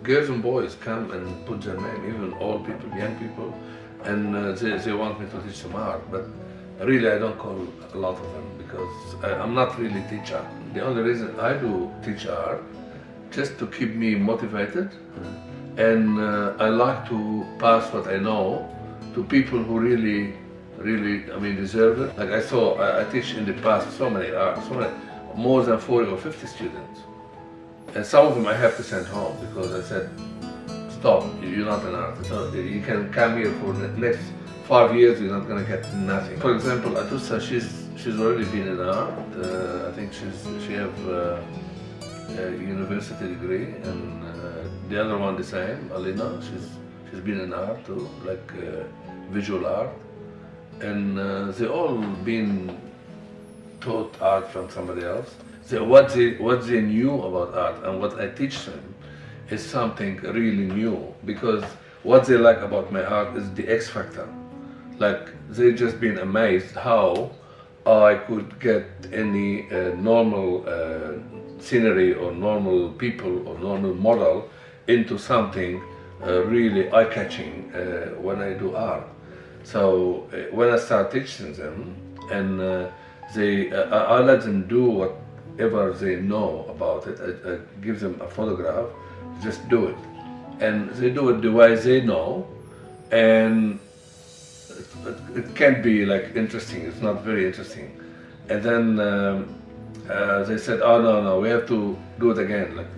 girls and boys come and put their name, even old people, young people, and they want me to teach them art. But really, I don't call a lot of them because I'm not really teacher. The only reason I do teach art just to keep me motivated, and I like to pass what I know to people who really, I mean, deserve it. Like I teach in the past so many art, more than 40 or 50 students. And some of them I have to send home because I said, stop, you're not an artist. So you can come here for the next 5 years, you're not going to get nothing. For example, Atusa, she's already been in art. I think she have a university degree, and the other one the same, Alina, she's been in art too, like visual art. And they all been taught art from somebody else. So what they knew about art and what I teach them is something really new, because what they like about my art is the X factor. Like they just been amazed how I could get any normal scenery or normal people or normal model into something really eye-catching when I do art. So when I start teaching them, and I let them do whatever they know about it. I give them a photograph, just do it, and they do it the way they know, and it can be like interesting. It's not very interesting, and then they said, "Oh no, we have to do it again. Like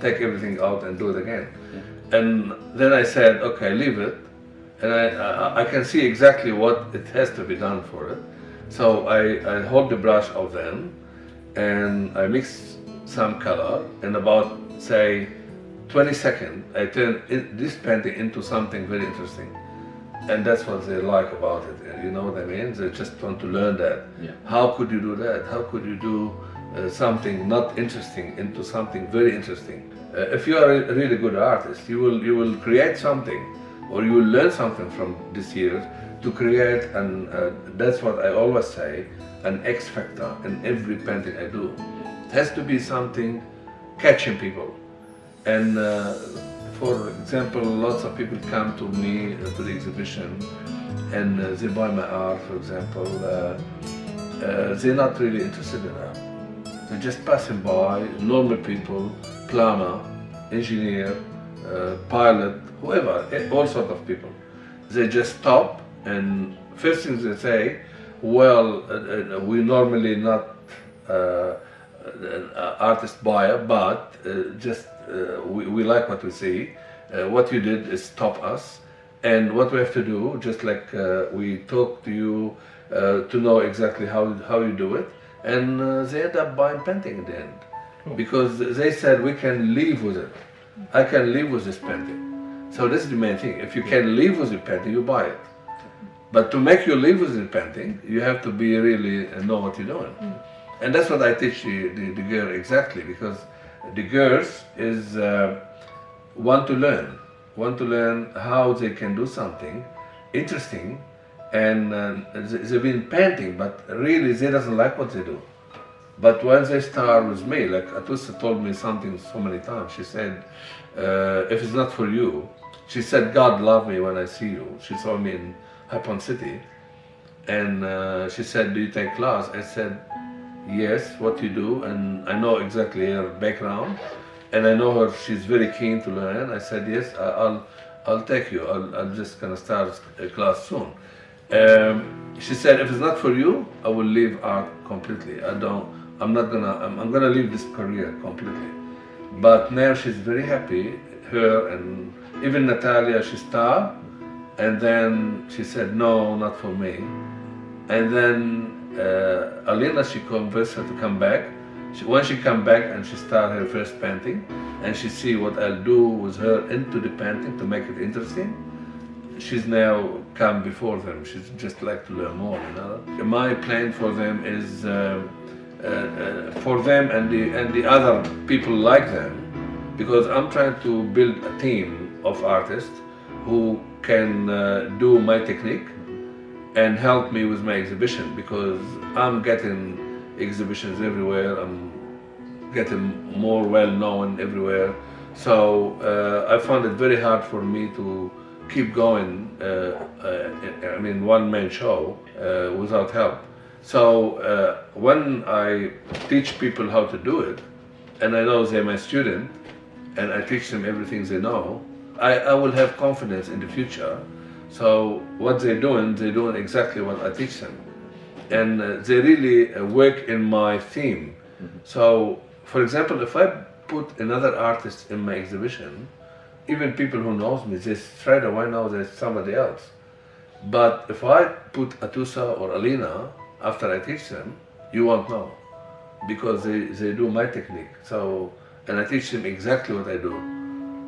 take everything out and do it again." Yeah. And then I said, "Okay, leave it." And I can see exactly what it has to be done for it. So I hold the brush of them and I mix some color. In about, say, 20 seconds, I turn this painting into something very interesting. And that's what they like about it. You know what I mean? They just want to learn that. Yeah. How could you do that? How could you do something not interesting into something very interesting? If you are a really good artist, you will create something, or you will learn something from this year to create, and that's what I always say, an X factor in every painting I do. It has to be something catching people. And for example, lots of people come to me to the exhibition and they buy my art, for example. They're not really interested in art. They're just passing by, normal people, plumber, engineer, pilot, whoever, all sorts of people. They just stop, and first thing they say, well, we normally not artist buyer, but we like what we see. What you did is stop us, and what we have to do, just like we talk to you to know exactly how you do it, and they end up buying painting in the end. Cool. Because they said we can live with it. I can live with this painting. So this is the main thing. If you can live with the painting, you buy it. But to make you live with the painting, you have to be really know what you're doing. And that's what I teach the girl exactly, because the girls is want to learn how they can do something interesting, and they've been painting, but really they doesn't like what they do. But when they start with me, like Atusa told me something so many times, she said, if it's not for you, she said, God loved me when I see you. She saw me in Hapon City, and she said, do you take class? I said, yes, what you do, and I know exactly her background, and I know her, she's very keen to learn. I said, yes, I'll take you, I'm just gonna start a class soon. She said, if it's not for you, I will leave art completely. I'm gonna leave this career completely. But now she's very happy, her and even Natalia, she started, and then she said, no, not for me. And then Alina, she convinced her to come back. When she come back and she started her first painting, and she see what I'll do with her into the painting to make it interesting, she's now come before them. She's just like to learn more, you know. My plan for them is for them and the other people like them, because I'm trying to build a team of artists who can do my technique and help me with my exhibition, because I'm getting exhibitions everywhere. I'm getting more well known everywhere. So I found it very hard for me to keep going, I mean, one-man show without help. So when I teach people how to do it, and I know they're my student, and I teach them everything they know, I will have confidence in the future. So what they're doing exactly what I teach them. And they really work in my theme. So, for example, if I put another artist in my exhibition, even people who knows me, they straight away know there's somebody else. But if I put Atusa or Alina after I teach them, you won't know, because they do my technique. So, and I teach them exactly what I do.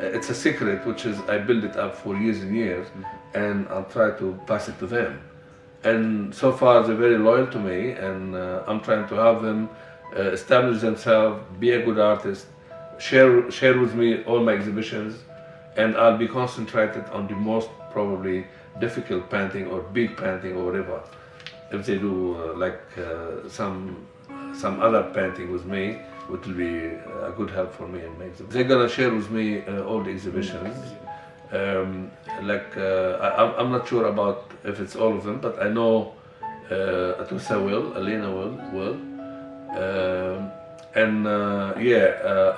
It's a secret, which is I build it up for years and years, and I'll try to pass it to them. And so far they're very loyal to me, and I'm trying to help them establish themselves, be a good artist, share with me all my exhibitions, and I'll be concentrated on the most probably difficult painting or big painting or whatever. If they do some other painting with me, which will be a good help for me in my exhibition. They're gonna share with me all the exhibitions. I'm not sure about if it's all of them, but I know Atusa will, Alina will.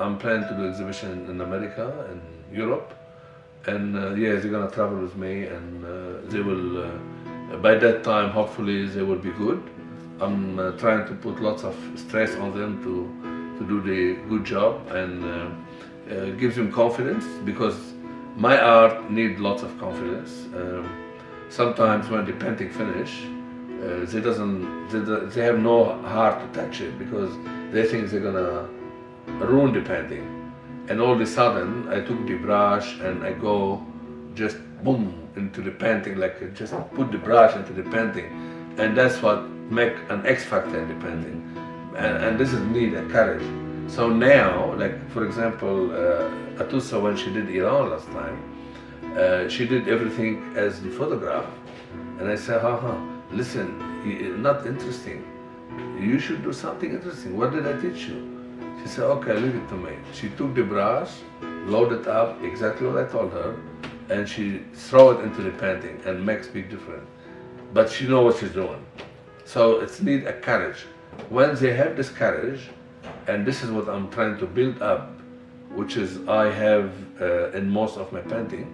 I'm planning to do exhibition in America and Europe, and they're gonna travel with me, and they will. By that time, hopefully, they will be good. I'm trying to put lots of stress on them to do the good job and give them confidence, because my art needs lots of confidence. Sometimes when the painting finish, they have no heart to touch it, because they think they're gonna ruin the painting. And all of a sudden, I took the brush and I go just boom into the painting, like just put the brush into the painting, and that's what make an X factor in the painting. And this is need a courage. So now, like for example, Atusa, when she did Iran last time, she did everything as the photograph, and I said, listen, not interesting. You should do something interesting. What did I teach you? She said, okay, leave it to me. She took the brush, loaded up exactly what I told her, and she throw it into the painting and makes big difference. But she knows what she's doing. So it's need a courage. When they have this courage, and this is what I'm trying to build up, which is I have in most of my painting,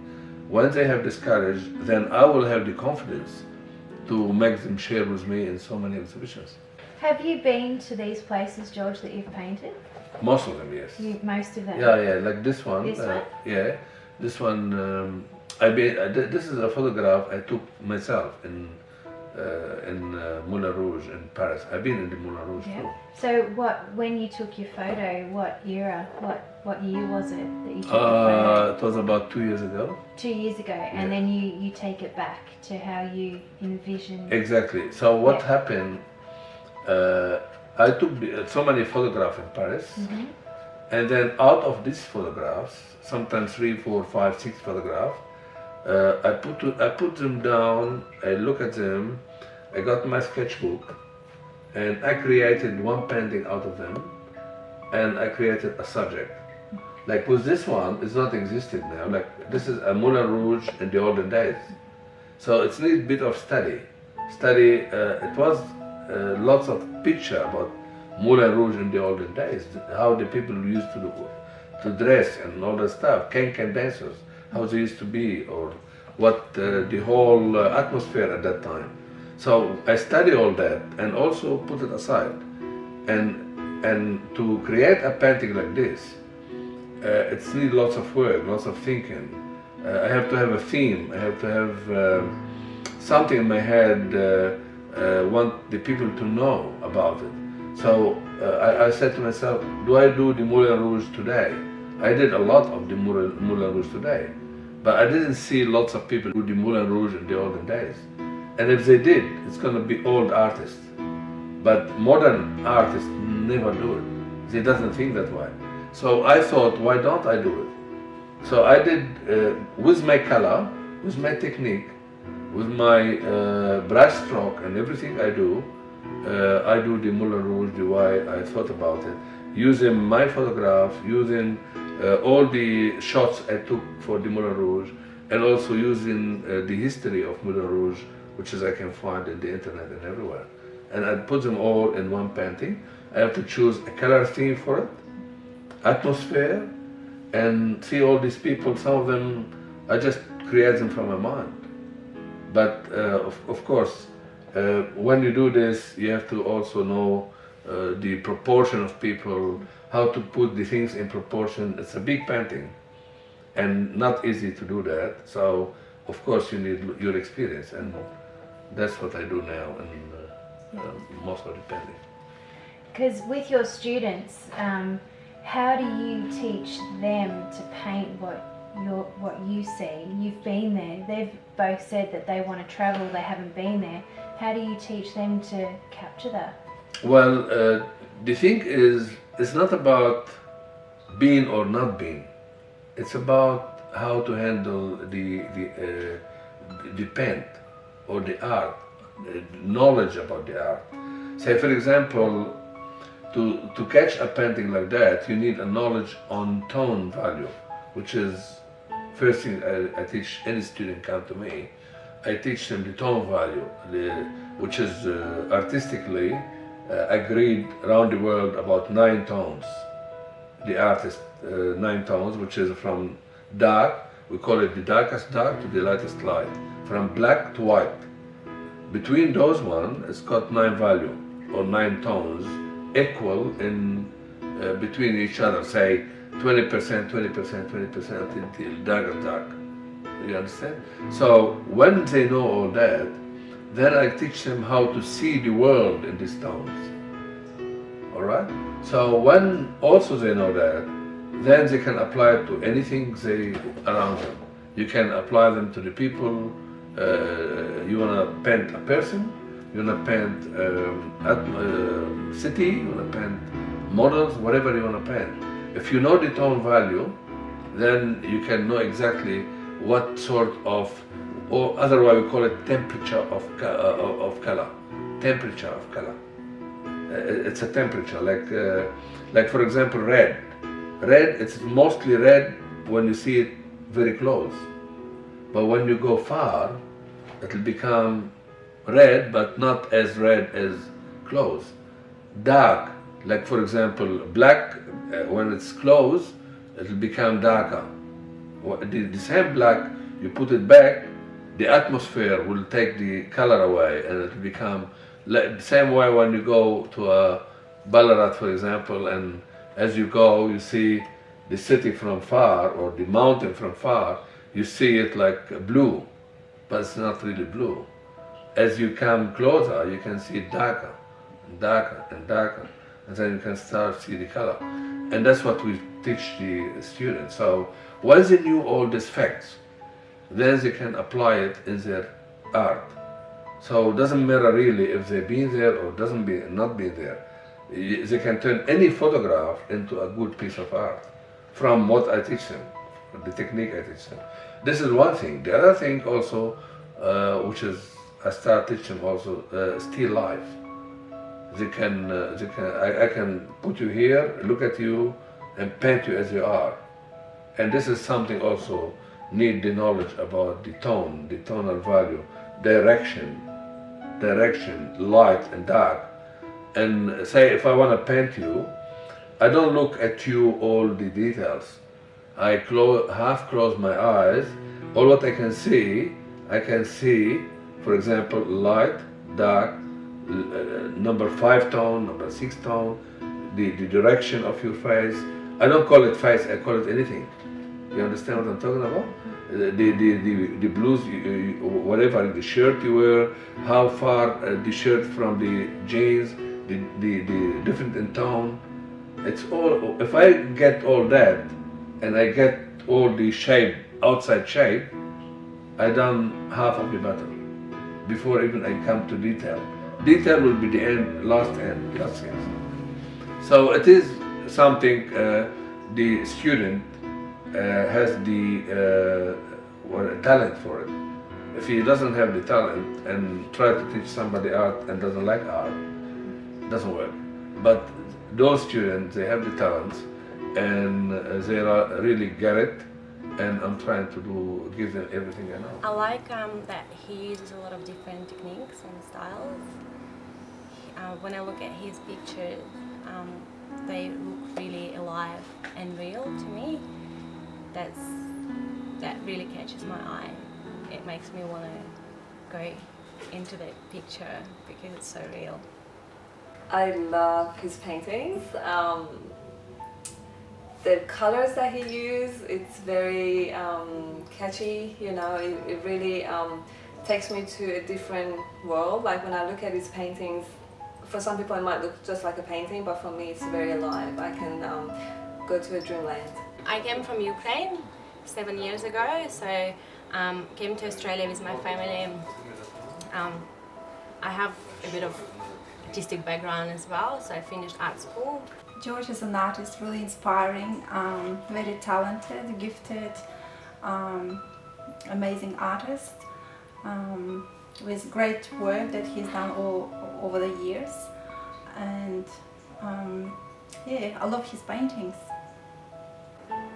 when they have this courage, then I will have the confidence to make them share with me in so many exhibitions. Have you been to these places, George, that you've painted? Most of them, yes. Most of them? Yeah, like this one. This one? Yeah, this one. This is a photograph I took myself in Moulin Rouge in Paris. I've been in the Moulin Rouge too. So when you took your photo, what era, what year was it that you took the photo? It was about 2 years ago. 2 years ago, and then you take it back to how you envisioned. Exactly. So what happened, I took so many photographs in Paris, and then out of these photographs, sometimes 3, 4, 5, 6 photographs, I put them down, I look at them, I got my sketchbook, and I created one painting out of them, and I created a subject. Like with this one, it's not existed now. Like this is a Moulin Rouge in the olden days. So it's need a bit of study. It was lots of picture about Moulin Rouge in the olden days, how the people used to dress and all that stuff, can dancers, how they used to be, or what the whole atmosphere at that time. So I study all that and also put it aside. And to create a painting like this, it's need lots of work, lots of thinking. I have to have a theme. I have to have something in my head. Want the people to know about it. So I said to myself, do I do the Moulin Rouge today? I did a lot of the Moulin Rouge today, but I didn't see lots of people do the Moulin Rouge in the olden days. And if they did, it's going to be old artists. But modern artists never do it. They doesn't think that way. So I thought, why don't I do it? So I did with my color, with my technique, with my brush stroke and everything I do, I do the Moulin Rouge, the why I thought about it, using my photograph, using all the shots I took for the Moulin Rouge, and also using the history of Moulin Rouge, which is I can find in the internet and everywhere. And I put them all in one painting. I have to choose a color theme for it, atmosphere, and see all these people. Some of them, I just create them from my mind. But of course, when you do this, you have to also know the proportion of people, how to put the things in proportion. It's a big painting and not easy to do that. So, of course, you need your experience, and that's what I do now in most of the painting. Because with your students, how do you teach them to paint what you see? You've been there. They've both said that they want to travel. They haven't been there. How do you teach them to capture that? Well, the thing is, it's not about being or not being. It's about how to handle the paint or the art, the knowledge about the art. Say, for example, to catch a painting like that, you need a knowledge on tone value, which is first thing I teach any student come to me. I teach them the tone value, which is artistically agreed around the world about 9 tones. The artist 9 tones, which is from dark, we call it the darkest dark to the lightest light, from black to white. Between those one, it's got 9 value or 9 tones, equal in between each other. Say 20%, 20%, 20% until darker dark. You understand? So when they know all that, then I teach them how to see the world in these tones. All right? So when also they know that, then they can apply it to anything they around them. You can apply them to the people. You want to paint a person, you want to paint city, you want to paint models, whatever you want to paint. If you know the tone value, then you can know exactly what sort of, or otherwise we call it temperature of color. Temperature of color. It's a temperature, like for example red. Red, it's mostly red when you see it very close. But when you go far, it'll become red, but not as red as close. Dark, like for example black, when it's close, it'll become darker. The same black, you put it back, the atmosphere will take the color away, and it'll become the same way when you go to a Ballarat, for example, and as you go, you see the city from far or the mountain from far, you see it like blue, but it's not really blue. As you come closer, you can see it darker and darker and darker, and then you can start to see the color. And that's what we teach the students. So once they knew all these facts, then they can apply it in their art. So it doesn't matter really if they've been there or not been there. They can turn any photograph into a good piece of art from what I teach them, the technique I teach them. This is one thing. The other thing also, which is I start teaching also still life. I can put you here, look at you, and paint you as you are. And this is something also need the knowledge about the tone, the tonal value, direction, light and dark. And say if I want to paint you, I don't look at you all the details. I half close my eyes. All what I can see, for example, light, dark, number 5 tone, number 6 tone, the direction of your face. I don't call it face, I call it anything. You understand what I'm talking about? The blues, whatever, the shirt you wear, how far the shirt from the jeans, the different in tone. It's all, if I get all that, and I get all the shape, outside shape, I done half of the battle, before even I come to detail. Detail will be the last thing. So it is something the student has the talent for it. If he doesn't have the talent and try to teach somebody art and doesn't like art, doesn't work. But those students, they have the talents, and they really get it, and I'm trying to give them everything I know. I like that he uses a lot of different techniques and styles. When I look at his pictures, they look really alive and real to me. That really catches my eye. It makes me want to go into the picture because it's so real. I love his paintings. The colors that he uses, it's very catchy, you know, it really takes me to a different world. Like when I look at his paintings, for some people it might look just like a painting, but for me it's very alive. I can go to a dreamland. I came from Ukraine 7 years ago, so came to Australia with my family. I have a bit of artistic background as well, so I finished art school. George is an artist, really inspiring, very talented, gifted, amazing artist, with great work that he's done all over the years. And yeah, I love his paintings.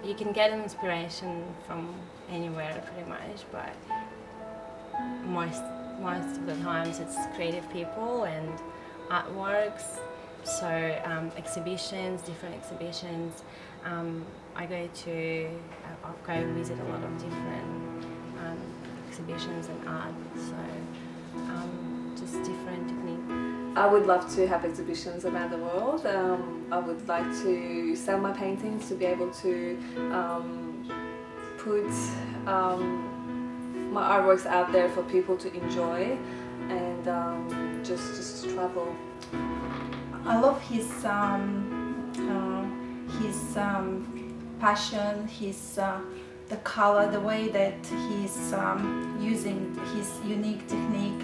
You can get an inspiration from anywhere pretty much, but most of the times it's creative people and artworks. So exhibitions, different exhibitions. I go and visit a lot of different exhibitions and art. So just different techniques. I would love to have exhibitions around the world. I would like to sell my paintings, to be able to put my artworks out there for people to enjoy, and just travel. I love his passion, the color, the way that he's using his unique technique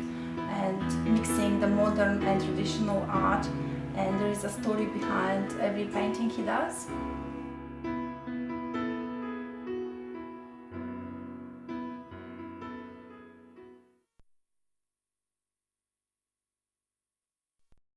and mixing the modern and traditional art, and there is a story behind every painting he does.